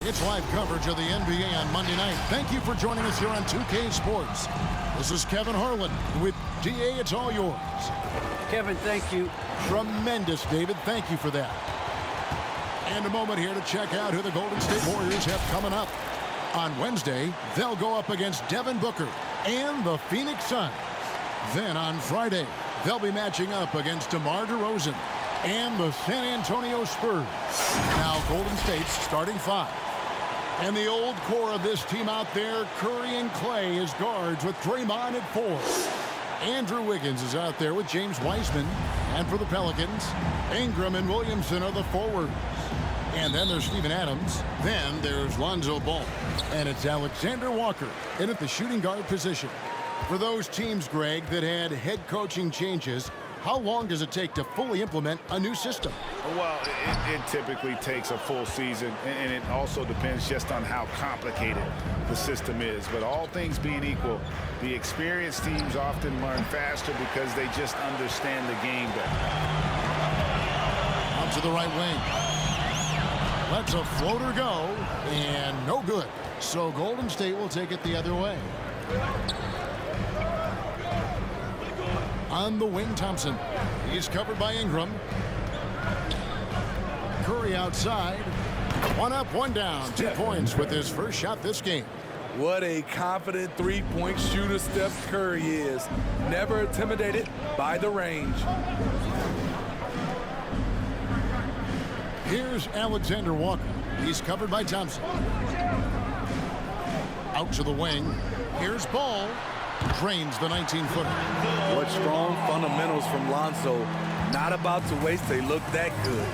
It's live coverage of the NBA on Monday night. Thank you for joining us here on 2K Sports. This is Kevin Harlan with DA. It's all yours. Kevin, thank you. Tremendous, David. Thank you for that. And a moment here to check out who the Golden State Warriors have coming up. On Wednesday, they'll go up against Devin Booker and the Phoenix Suns. Then on Friday, they'll be matching up against DeMar DeRozan and the San Antonio Spurs. Now Golden State's starting five. And the old core of this team out there, Curry and Clay as guards with Draymond at 4. Andrew Wiggins is out there with James Wiseman. And for the Pelicans, Ingram and Williamson are the forwards. And then there's Steven Adams. Then there's Lonzo Ball. And it's Alexander Walker in at the shooting guard position. For those teams, Greg, that had head coaching changes, how long does it take to fully implement a new system? Well, it typically takes a full season, and it also depends just on how complicated the system is. But all things being equal, the experienced teams often learn faster because they just understand the game better. Out to the right wing. Lets a floater go, and no good. So Golden State will take it the other way. On the wing, Thompson. He's covered by Ingram. Curry outside. One up, one down. 2 points with his first shot this game. What a confident three-point shooter Steph Curry is. Never intimidated by the range. Here's Alexander Walker. He's covered by Thompson. Out to the wing. Here's Ball. Drains the 19-footer. What strong fundamentals from Lonzo. Not about to waste. They look that good.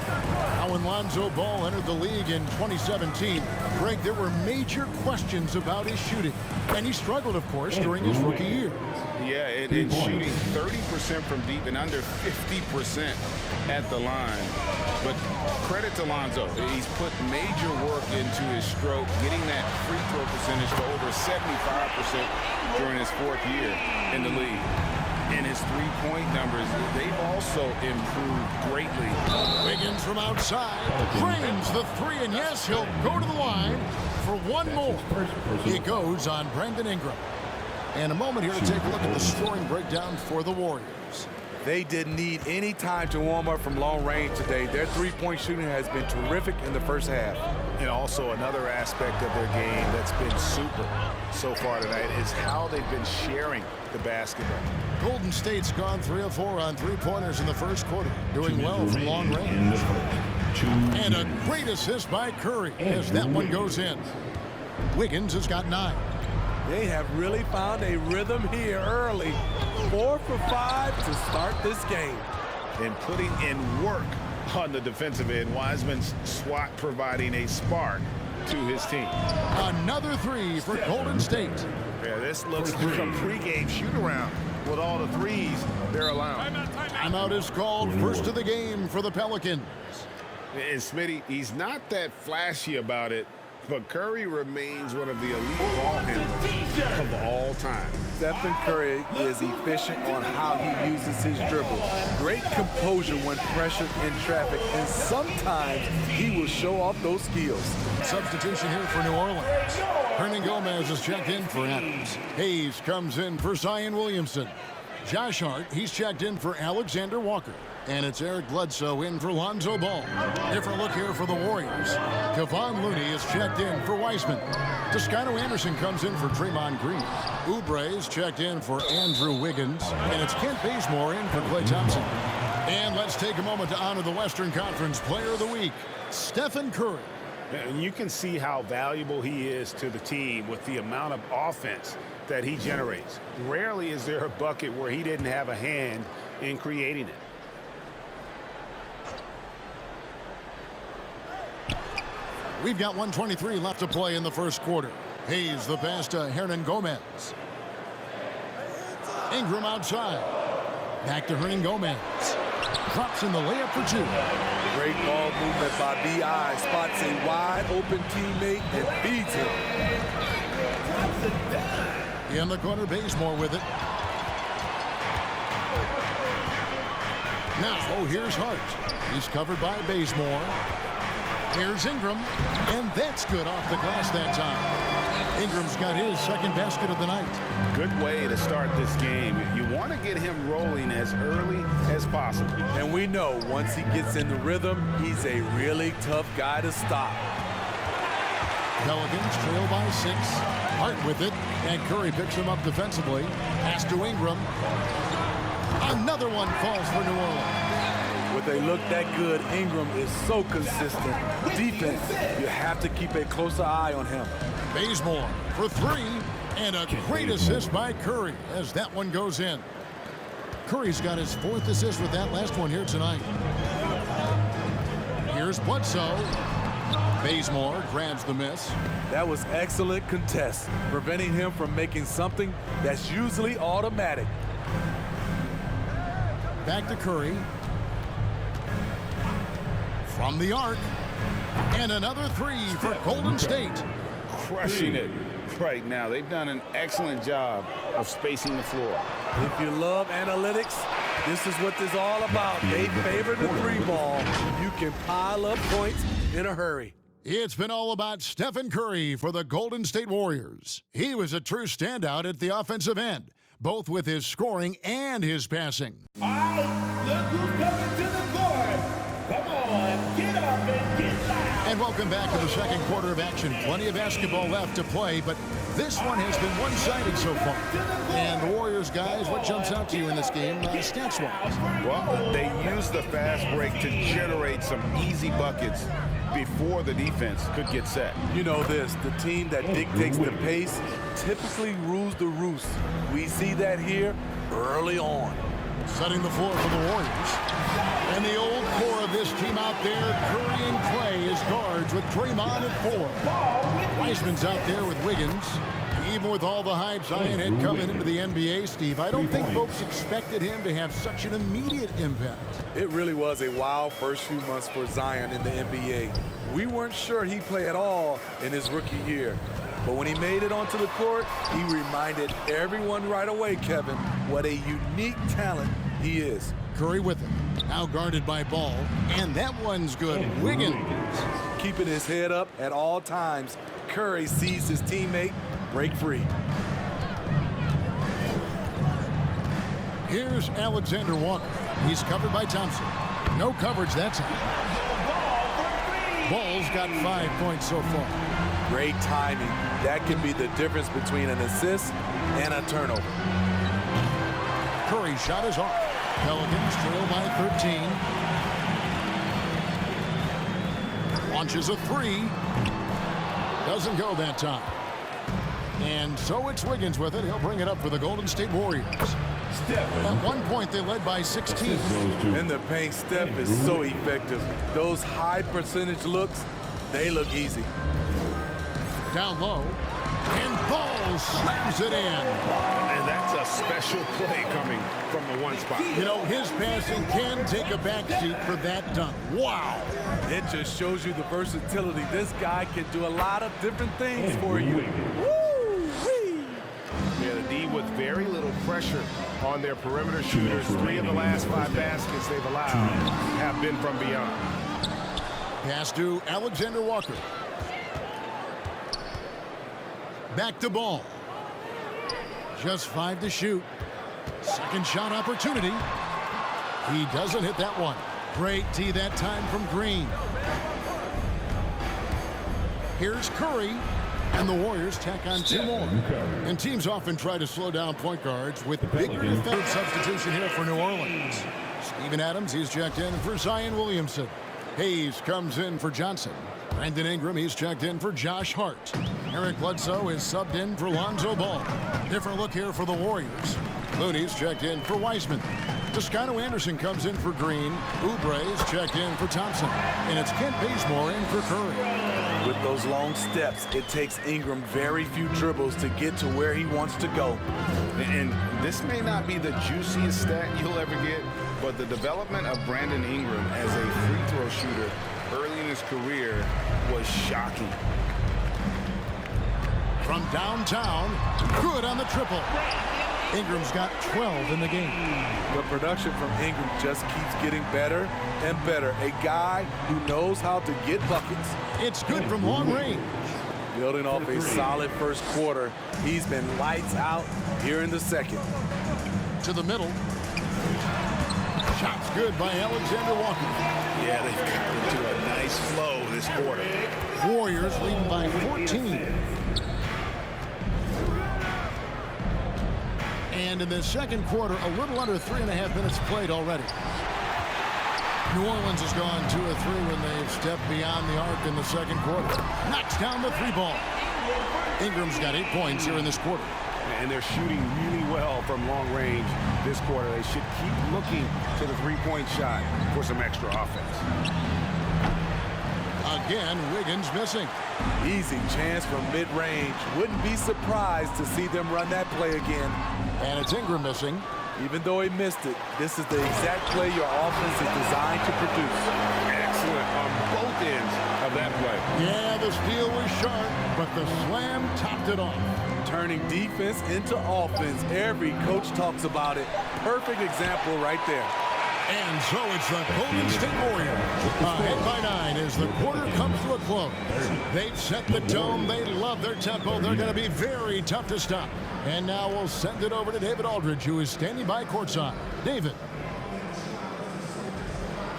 Now when Lonzo Ball entered the league in 2017, Greg, there were major questions about his shooting. And he struggled, of course, during his rookie year. Yeah, it's shooting 30% from deep and under 50% at the line. But credit to Lonzo. He's put major work into his stroke, getting that free throw percentage to over 75% during his fourth year in the league. And his three-point numbers, they've also improved greatly. Wiggins from outside drains the three, and yes, he'll go to the line for one more. He goes on Brandon Ingram. And a moment here to take a look at the scoring breakdown for the Warriors. They didn't need any time to warm up from long range today. Their three-point shooting has been terrific in the first half. And also another aspect of their game that's been super so far tonight is how they've been sharing the basketball. Golden State's gone 3 of 4 on three-pointers in the first quarter, doing well from long range. And a great assist by Curry as that one goes in. Wiggins has got 9. They have really found a rhythm here early. 4 for 5 to start this game. And putting in work on the defensive end. Wiseman's swat providing a spark to his team. Another 3 for Golden State. Yeah, this looks like a pregame shoot-around with all the threes they're allowing. Timeout is called. First of the game for the Pelicans. And Smitty, he's not that flashy about it, but Curry remains one of the elite ball handlers of all time. Stephen Curry is efficient on how he uses his dribble. Great composure when pressured in traffic, and sometimes he will show off those skills. Substitution here for New Orleans. Hernan Gomez is checked in for Adams. Hayes comes in for Zion Williamson. Josh Hart, he's checked in for Alexander Walker. And it's Eric Bledsoe in for Lonzo Ball. Different look here for the Warriors. Kevon Looney is checked in for Wiseman. Toscano Anderson comes in for Draymond Green. Oubre is checked in for Andrew Wiggins. And it's Kent Bazemore in for Klay Thompson. And let's take a moment to honor the Western Conference Player of the Week, Stephen Curry. And you can see how valuable he is to the team with the amount of offense that he generates. Rarely is there a bucket where he didn't have a hand in creating it. We've got 1:23 left to play in the first quarter. Hayes the pass to Hernan Gomez. Ingram outside. Back to Hernan Gomez. Drops in the layup for 2. Great ball movement by B.I. Spots a wide open teammate and feeds him. In the corner, Bazemore with it. Now, here's Hart. He's covered by Bazemore. Here's Ingram, and that's good off the glass that time. Ingram's got his second basket of the night. Good way to start this game. You want to get him rolling as early as possible. And we know once he gets in the rhythm, he's a really tough guy to stop. Pelicans trail by 6. Hart with it, and Curry picks him up defensively. Pass to Ingram. Another one falls for New Orleans. When they look that good, Ingram is so consistent. Defense, you have to keep a closer eye on him. Bazemore for 3, and a great assist by Curry as that one goes in. Curry's got his 4th assist with that last one here tonight. Here's Bledsoe. Bazemore grabs the miss. That was excellent contest, preventing him from making something that's usually automatic. Back to Curry. From the arc. And another 3 for Golden State. Crushing it right now. They've done an excellent job of spacing the floor. If you love analytics, this is what this is all about. They favor the 3-ball. You can pile up points in a hurry. It's been all about Stephen Curry for the Golden State Warriors. He was a true standout at the offensive end, both with his scoring and his passing. All right, look who's coming to the court. Come on, get up and get loud. And welcome back to the second quarter of action. Plenty of basketball left to play, but this one has been one-sided so far. And the Warriors, guys, what jumps out to you in this game, stats-wise? Well, they used the fast break to generate some easy buckets before the defense could get set. You know this, the team that dictates the pace typically rules the roost. We see that here early on. Setting the floor for the Warriors. And the old core of this team out there, Curry and Clay as guards with Draymond at 4. Wiseman's out there with Wiggins. Even with all the hype Zion had coming into the NBA, Steve, I don't think folks expected him to have such an immediate impact. It really was a wild first few months for Zion in the NBA. We weren't sure he'd play at all in his rookie year. But when he made it onto the court, he reminded everyone right away, Kevin, what a unique talent he is. Curry with it. Now guarded by Ball. And that one's good. Wiggins. Keeping his head up at all times, Curry sees his teammate break free. Here's Alexander Walker. He's covered by Thompson. No coverage that time. Ball's got 5 points so far. Great timing. That can be the difference between an assist and a turnover. Curry shot is off. Pelicans trail by 13. Launches a 3. Doesn't go that time. And so it's Wiggins with it. He'll bring it up for the Golden State Warriors. At one point, they led by 16. In the paint, Steph is so effective. Those high percentage looks, they look easy. Down low. And Ball slams it in. And that's a special play coming from the one spot. You know, his passing can take a backseat for that dunk. Wow. It just shows you the versatility. This guy can do a lot of different things for you. Woo-wee. Yeah, the D with very little pressure on their perimeter shooters. 3 of the last 5 baskets they've allowed have been from beyond. Pass to Alexander Walker. Back to Ball. Just 5 to shoot. Second shot opportunity. He doesn't hit that one. Great tee that time from Green. Here's Curry. And the Warriors tack on 2 more. And teams often try to slow down point guards with bigger defensive substitution here for New Orleans. Steven Adams, he's checked in for Zion Williamson. Hayes comes in for Johnson. Brandon Ingram, he's checked in for Josh Hart. Eric Bledsoe is subbed in for Lonzo Ball. Different look here for the Warriors. Looney's checked in for Wiseman. Toscano Anderson comes in for Green. Oubre is checked in for Thompson. And it's Kent Bazemore in for Curry. With those long steps, it takes Ingram very few dribbles to get to where he wants to go. And this may not be the juiciest stat you'll ever get, but the development of Brandon Ingram as a free throw shooter early in his career was shocking. From downtown, good on the triple. Ingram's got 12 in the game. The production from Ingram just keeps getting better and better. A guy who knows how to get buckets. It's good from long range. Building off a solid first quarter, he's been lights out here in the second. To the middle. Shot's good by Alexander Walker. Yeah, they've got into a nice flow this quarter. Warriors leading by 14. And in the second quarter, a little under 3.5 minutes played already. New Orleans has gone 2 of 3 when they've stepped beyond the arc in the second quarter. Knocks down the 3 ball. Ingram's got 8 points here in this quarter. And they're shooting really well from long range this quarter. They should keep looking to the three-point shot for some extra offense. Again, Wiggins missing. Easy chance from mid-range. Wouldn't be surprised to see them run that play again. And it's Ingram missing. Even though he missed it, this is the exact play your offense is designed to produce. Excellent on both ends of that play. Yeah, the steal was sharp, but the slam topped it off. Turning defense into offense. Every coach talks about it. Perfect example right there. And so it's the Golden State Warriors. Ahead by 9 as the quarter comes to a close. They've set the tone. They love their tempo. They're going to be very tough to stop. And now we'll send it over to David Aldridge, who is standing by courtside. David.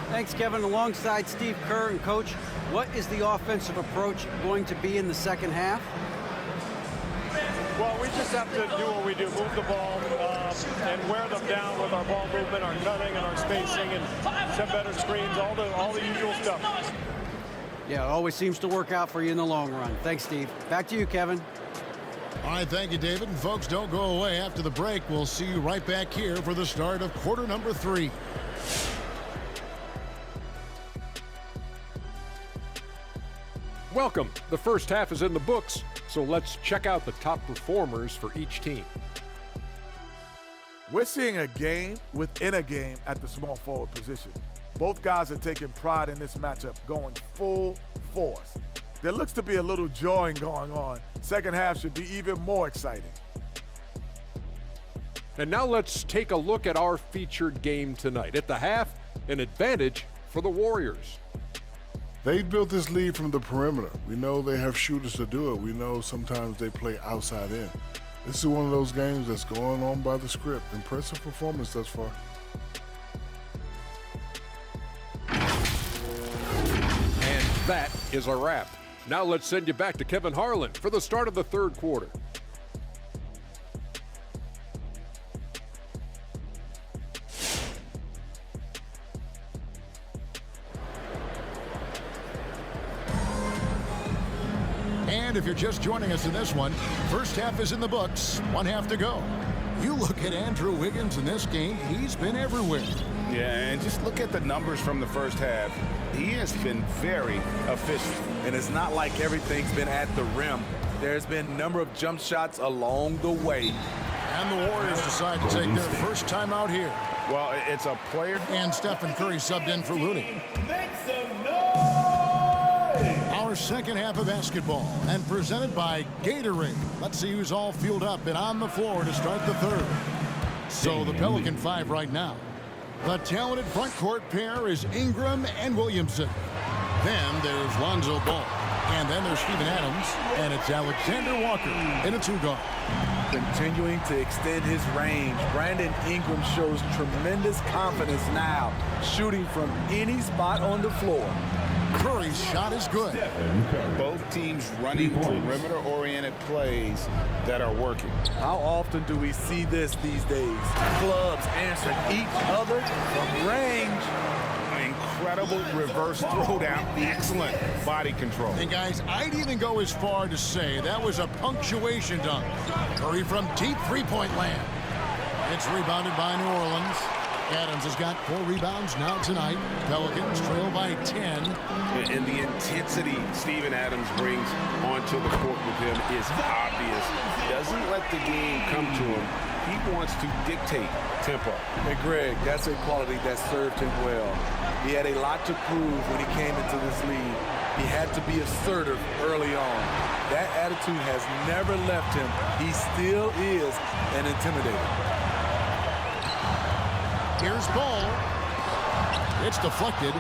Thanks, Kevin. Alongside Steve Kerr and Coach, what is the offensive approach going to be in the second half? Well, we just have to do what we do, move the ball and wear them down with our ball movement, our cutting, and our spacing, and set better screens, all the usual stuff. Yeah, it always seems to work out for you in the long run. Thanks, Steve. Back to you, Kevin. All right, thank you, David. And folks, don't go away. After the break, we'll see you right back here for the start of quarter number 3. Welcome. The first half is in the books, so let's check out the top performers for each team. We're seeing a game within a game at the small forward position. Both guys are taking pride in this matchup, going full force. There looks to be a little jawing going on. Second half should be even more exciting. And now let's take a look at our featured game tonight. At the half, an advantage for the Warriors. They built this lead from the perimeter. We know they have shooters to do it. We know sometimes they play outside in. This is one of those games that's going on by the script. Impressive performance thus far. And that is a wrap. Now let's send you back to Kevin Harlan for the start of the third quarter. And if you're just joining us in this one, first half is in the books, 1 half to go. You look at Andrew Wiggins in this game, he's been everywhere. Yeah, and just look at the numbers from the first half. He has been very efficient. And it's not like everything's been at the rim. There's been a number of jump shots along the way. And the Warriors decide to take their first time out here. Well, it's a player. And Stephen Curry subbed in for Looney. Make some noise! Our second half of basketball, and presented by Gatorade. Let's see who's all fueled up and on the floor to start the third. So the Pelican 5 right now. The talented front court pair is Ingram and Williamson. Then there's Lonzo Ball. And then there's Steven Adams. And it's Alexander Walker in a 2-guard. Continuing to extend his range, Brandon Ingram shows tremendous confidence now, shooting from any spot on the floor. Curry's shot is good. Both teams running perimeter-oriented plays that are working. How often do we see this these days? Clubs answering each other from range. Incredible reverse throwdown. Excellent body control. And guys, I'd even go as far to say that was a punctuation dunk. Curry from deep three-point land. It's rebounded by New Orleans. Adams has got 4 rebounds now tonight. Pelicans trail by 10. And the intensity Steven Adams brings onto the court with him is obvious. He doesn't let the game come to him. He wants to dictate tempo. And Greg, that's a quality that served him well. He had a lot to prove when he came into this league. he had to be assertive early on. That attitude has never left him. He still is an intimidator. Here's ball. It's deflected.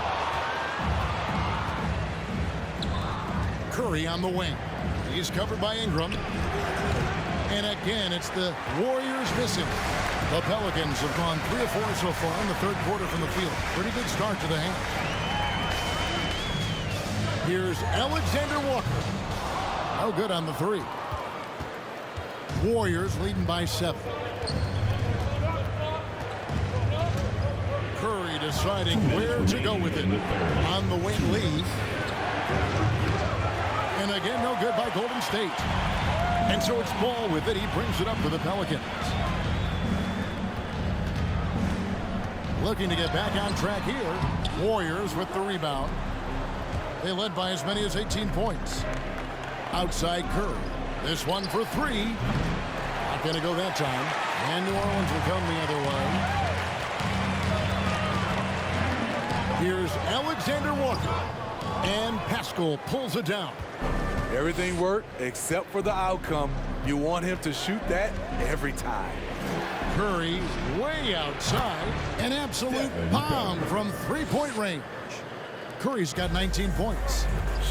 Curry on the wing. He's covered by Ingram. And again, it's the Warriors missing. The Pelicans have gone 3 of 4 so far in the third quarter from the field. Pretty good start to the half. Here's Alexander Walker. No good on the 3. Warriors leading by 7. Curry deciding where to go with it. On the wing lead. And again, no good by Golden State. And so it's Ball with it. He brings it up for the Pelicans. Looking to get back on track here. Warriors with the rebound. They led by as many as 18 points. Outside Curry. This one for 3. Not going to go that time. And New Orleans will come the other way. Here's Alexander Walker. And Pascal pulls it down. Everything worked except for the outcome. You want him to shoot that every time. Curry way outside. An absolute bomb from three-point range. Curry's got 19 points.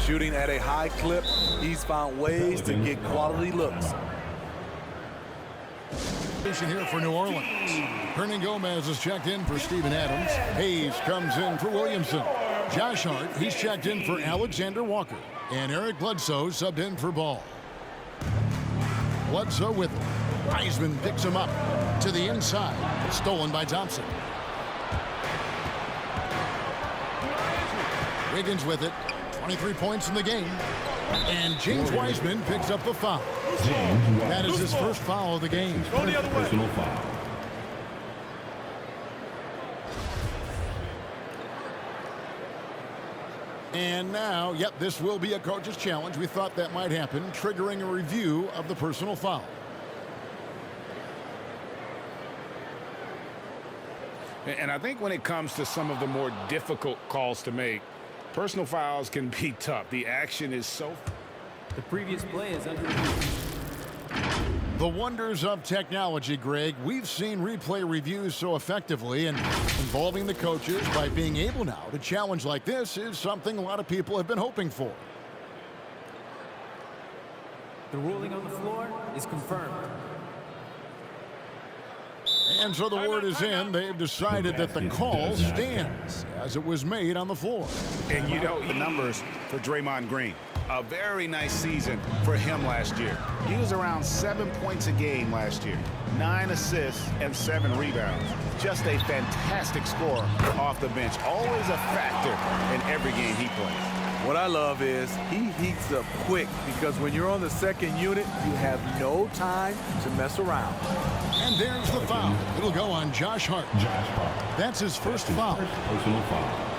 Shooting at a high clip, he's found ways to get quality looks. Here for New Orleans. Hernan Gomez is checked in for Steven Adams. Hayes comes in for Williamson. Josh Hart, he's checked in for Alexander Walker. And Eric Bledsoe subbed in for Ball. Bledsoe with him. Wiseman picks him up to the inside. Stolen by Thompson. Wiggins with it. 23 points in the game. And James Wiseman picks up the foul. That is his first foul of the game. Personal foul. And now, yep, this will be a coach's challenge. We thought that might happen, triggering a review of the personal foul. And I think when it comes to some of the more difficult calls to make, personal fouls can be tough. The action is so... The previous play is under review. The wonders of technology, Greg. We've seen replay reviews so effectively, and involving the coaches by being able now to challenge like this is something a lot of people have been hoping for. The ruling on the floor is confirmed. And so the word is in. They've decided that the call stands as it was made on the floor. And you know the numbers for Draymond Green. A very nice season for him last year. He was around 7 points a game last year, 9 assists and 7 rebounds. Just a fantastic scorer off the bench. Always a factor in every game he plays. What I love is he heats up quick because when you're on the second unit, you have no time to mess around. And there's the foul. It'll go on Josh Hart. That's his first foul. Personal foul.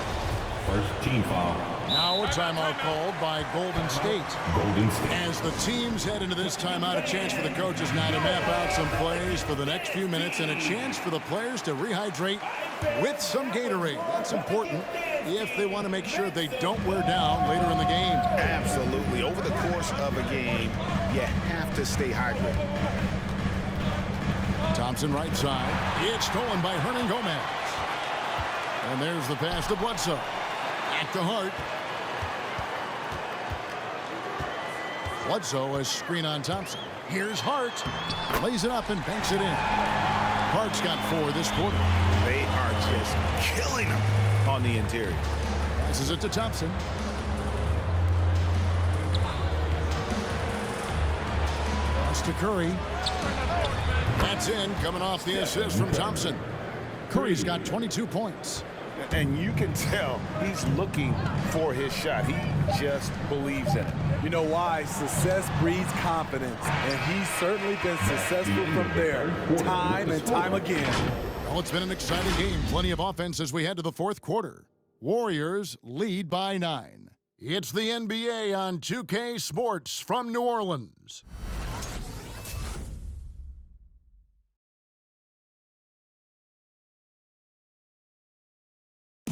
First team foul. Now a timeout called by Golden State. Golden State. As the teams head into this timeout, a chance for the coaches now to map out some plays for the next few minutes and a chance for the players to rehydrate with some Gatorade. That's important if they want to make sure they don't wear down later in the game. Absolutely. Over the course of a game, you have to stay hydrated. Thompson right side. It's stolen by Hernan Gomez. And there's the pass to Bledsoe. Back to Hart. Bledsoe a screen on Thompson. Here's Hart. Lays it up and banks it in. Hart's got 4 this quarter. They are just killing him on the interior. Passes it to Thompson. Pass to Curry. That's in, coming off the assist from Thompson. Curry's got 22 points. And you can tell he's looking for his shot. He just believes in it. You know why? Success breeds confidence, and he's certainly been successful from there, time and time again. Well, it's been an exciting game. Plenty of offense as we head to the fourth quarter. Warriors lead by 9. It's the NBA on 2K Sports from New Orleans.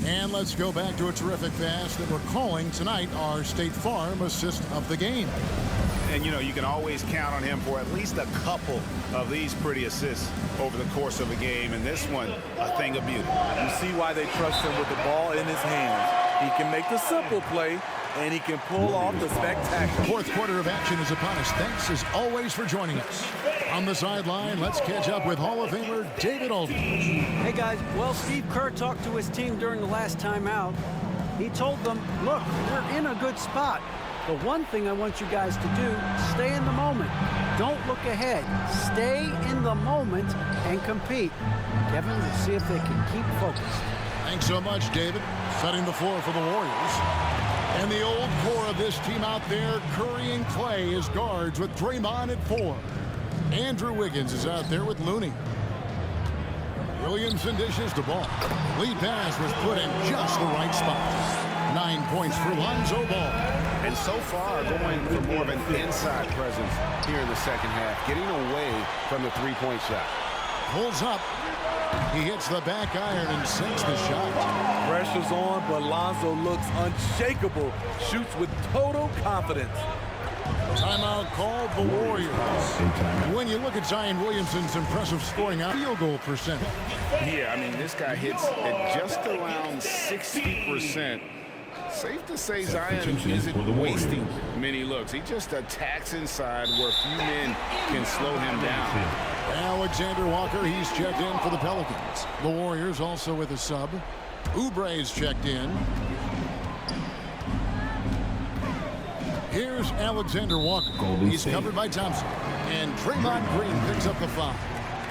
And let's go back to a terrific pass that we're calling tonight our State Farm assist of the game. And, you know, you can always count on him for at least a couple of these pretty assists over the course of a game. And this one, a thing of beauty. You see why they trust him with the ball in his hands. He can make the simple play, and he can pull off the spectacular. Fourth quarter of action is upon us. Thanks, as always, for joining us. On the sideline, let's catch up with Hall of Famer David Aldridge. Hey, guys. Well, Steve Kerr talked to his team during the last timeout. He told them, look, we're in a good spot. The one thing I want you guys to do, stay in the moment. Don't look ahead. Stay in the moment and compete. Kevin, we'll see if they can keep focused. Thanks so much, David. Setting the floor for the Warriors. And the old core of this team out there, Curry and Clay as guards with Draymond at 4. Andrew Wiggins is out there with Looney. Williamson dishes the ball. Lead pass was put in just the right spot. 9 points for Lonzo Ball. And so far, going for more of an inside presence here in the second half, getting away from the three-point shot. Pulls up. He hits the back iron and sinks the shot. Pressure's on, but Lonzo looks unshakable. Shoots with total confidence. Timeout called the Warriors. When you look at Zion Williamson's impressive scoring out field goal percentage. Yeah, I mean, this guy hits at just around 60%. Safe to say Zion isn't wasting many looks. He just attacks inside where few men can slow him down. Alexander Walker, he's checked in for the Pelicans. The Warriors also with a sub. Oubre's checked in. Here's Alexander Walker. He's covered by Thompson. And Draymond Green picks up the foul.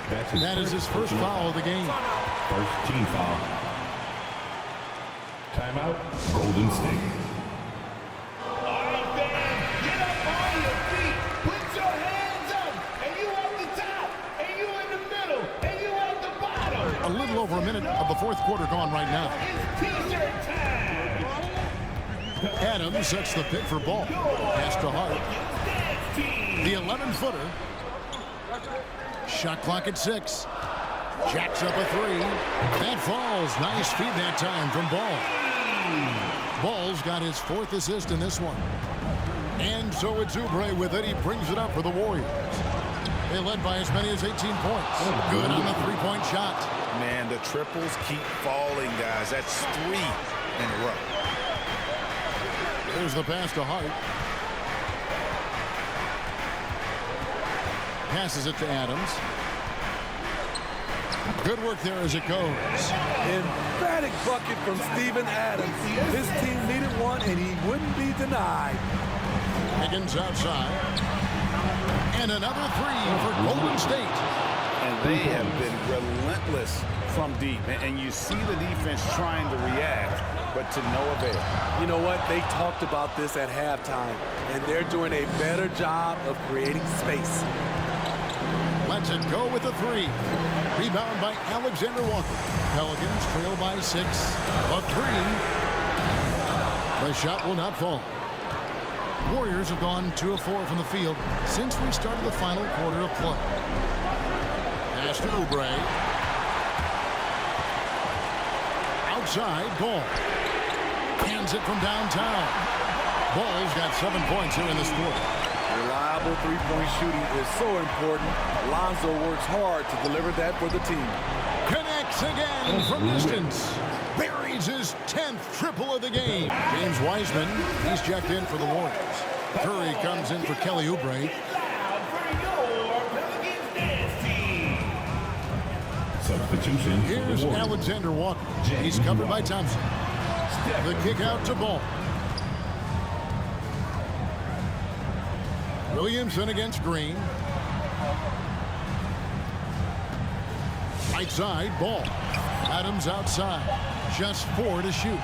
That is his first foul of the game. First team foul. Timeout, Golden State. All right, fans, get up on your feet. Put your hands up. And you on the top. And you in the middle. And you at the bottom. A little over a minute of the fourth quarter gone right now. It's T-shirt time. Adams sets the pick for Ball. Pass to Hart. The 11-footer. Shot clock at 6. Jacks up a 3. That falls. Nice feed that time from Ball. Ball's got his 4th assist in this one. And so it's Oubre with it. He brings it up for the Warriors. They led by as many as 18 points. Good on the 3-point shot. Man, the triples keep falling, guys. That's 3 in a row. There's the pass to Hart. Passes it to Adams. Good work there as it goes. Emphatic bucket from Steven Adams. His team needed one, and he wouldn't be denied. Higgins outside. And another 3 for Golden State. And they have been relentless from deep. And you see the defense trying to react, but to no avail. You know what? They talked about this at halftime, and they're doing a better job of creating space. Lets it go with a 3. Rebound by Alexander Walker. Pelicans trail by 6. A 3. The shot will not fall. Warriors have gone 2 of 4 from the field since we started the final quarter of play. Pass to Oubre. Outside, Ball. Hands it from downtown. Ball's got 7 points here in this quarter. Reliable three-point shooting is so important. Lonzo works hard to deliver that for the team. Connects again from distance. Buries his 10th triple of the game. James Wiseman, he's checked in for the Warriors. Curry comes in for Kelly Oubre. Substitution. Here's Alexander Walker. He's covered by Thompson. The kick out to Ball. Williamson against Green. Right side, Ball. Adams outside. Just 4 to shoot.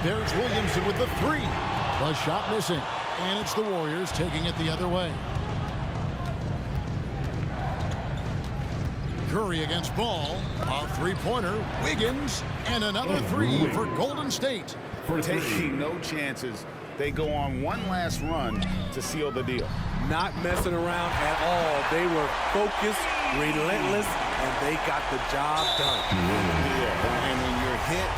There's Williamson with the 3. The shot missing. And it's the Warriors taking it the other way. Curry against Ball. A 3-pointer. Wiggins. And another 3 for Golden State. For taking no chances. They go on one last run to seal the deal. Not messing around at all. They were focused, relentless, and they got the job done. Yeah, and when you're hit,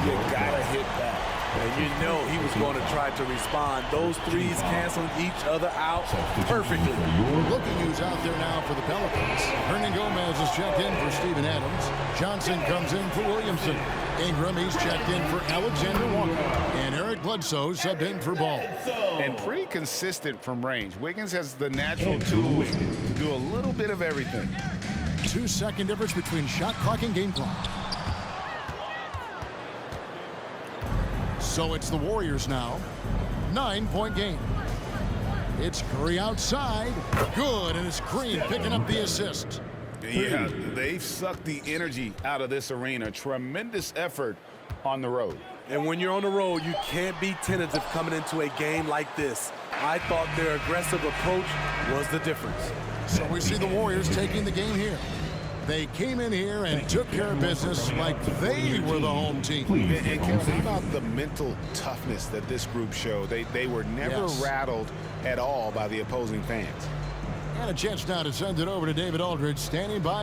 you gotta hit back. And you know he was going to try to respond. Those threes canceling each other out perfectly. Looking who's out there now for the Pelicans. Hernan Gomez is checked in for Steven Adams. Johnson comes in for Williamson. Ingram, he's checked in for Alexander Walker. And Eric Bledsoe subbed in for Ball. And pretty consistent from range. Wiggins has the natural tools to do a little bit of everything. 2-second difference between shot clock and game clock. So it's the Warriors now. 9-point game. It's Curry outside. Good, and it's Green picking up the assist. Yeah, they've sucked the energy out of this arena. Tremendous effort on the road. And when you're on the road, you can't be tentative coming into a game like this. I thought their aggressive approach was the difference. So we see the Warriors taking the game here. They came in here and took care of business like they were the home team. And how about the mental toughness that this group showed? They were never rattled at all by the opposing fans. And a chance now to send it over to David Aldridge, standing by.